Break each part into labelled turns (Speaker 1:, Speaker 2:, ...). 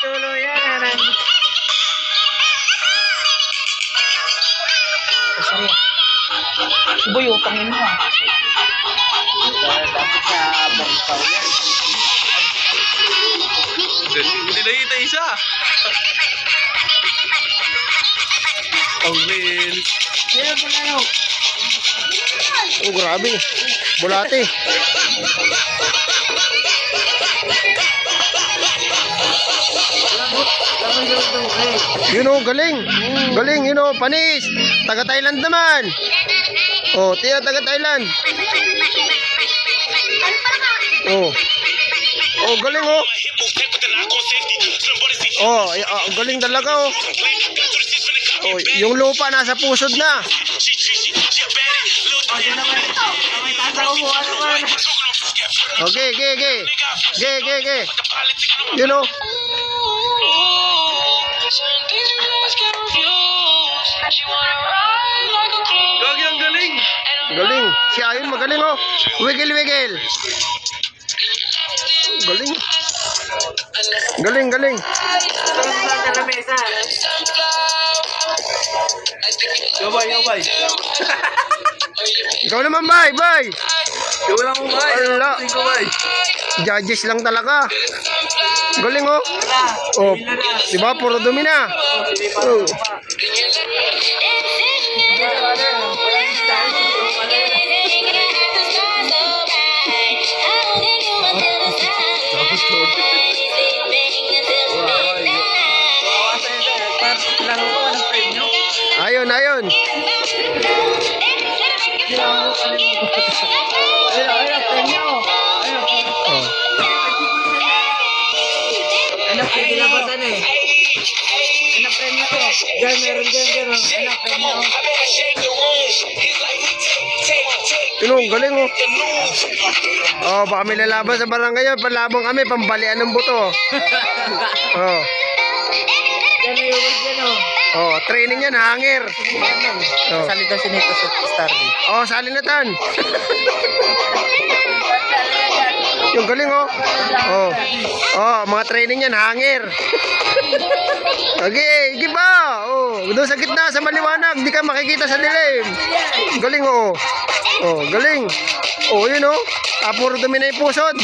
Speaker 1: Tuluyan na. Sorry. Boy, utangin mo ah. Dapat sa bangkaw yan.
Speaker 2: Hindi nakita isa. Ang real.
Speaker 1: Kaya po na no.
Speaker 3: Oh, grabe. Bulate. Yun oh, galing. Galing, yun oh, panis. Taga Thailand naman. Oh, tiya, taga Thailand. Oh. Oh, galing oh. Oh, galing talaga oh. Oh, yung lupa nasa pusod na. Okay, okay. You know.
Speaker 2: Gagi, ang galing.
Speaker 3: Galing. Si Ayon magaling oh. Wiggle. Galing. Galing.
Speaker 2: Yobay.
Speaker 3: Ikaw naman, bye.
Speaker 2: Yung lang mo ba?
Speaker 3: Wala. Judges lang talaga. Galing oh. Oh, diba? Puro dumi na. Oh. Ayon.
Speaker 1: Ayun, premio.
Speaker 3: Oh.
Speaker 1: Ano, pinilabasan eh. Ano, premio ko. Diyan, meron dyan. Ano, premio.
Speaker 3: Yun oh, galing oh. Oh, baka may lalaban sa barangay yan. Panlabang kami, pambalian ng buto. Oh.
Speaker 1: Diyan na yung dyan oh.
Speaker 3: Oh, training yan, hanger. Oh.
Speaker 1: Salita si Nito sa Starry.
Speaker 3: Oh, salinatan. Yung galing oh. Oh. Oh, mga training yan, hanger. Okay, iba. Oh, doon sa gitna, sa maliwanag, di ka makikita sa dilim. Galing oh. Oh, galing. Oh, yun oh. Puro dumi na yung pusod.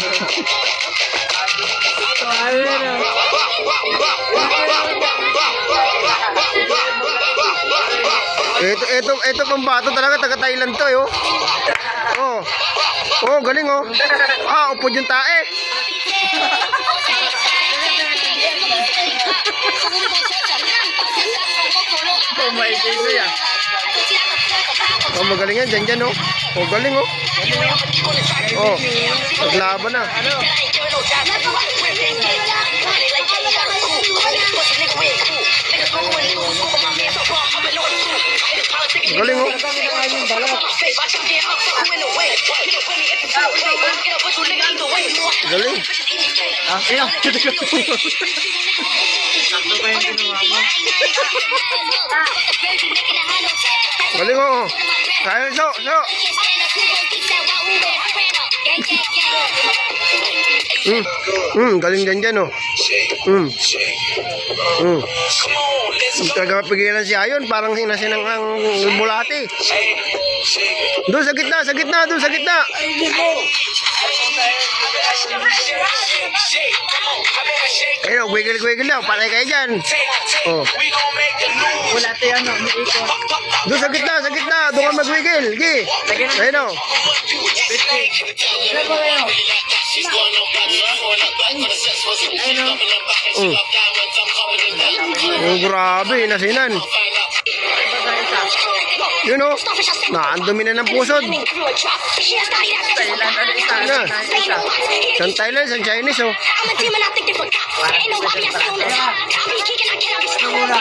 Speaker 3: Ito pang bato talaga, taga Thailand to, oh. Oh. Oh, galing oh. Ah, upod yung tae.
Speaker 1: Oh my God, ya.
Speaker 3: Oh, magaling yan, dyan, oh. Oh, galing oh. Oh, naglaban na. Galing oh. Galing.
Speaker 1: Ah, iya.
Speaker 3: Galing oh. Kaya so. Galing dyan oh. Tagapigilan si Ayon, parang hinasinang ang bulati. Doon sa gitna. Ayun, wiggle daw, patay kayo dyan. Oh.
Speaker 1: Bulati yan, umiikot.
Speaker 3: Doon sa gitna, doon ka mag-wiggle. Gi. Ayun oh.
Speaker 1: Ano ba kayo?
Speaker 3: Oh, grabe, nasinan. Yun oh. Naandumi na ng pusod.
Speaker 1: Thailand, ano isa?
Speaker 3: Ano?
Speaker 1: Isa.
Speaker 3: San Thailand, san Chinese oh.
Speaker 1: Ano muna?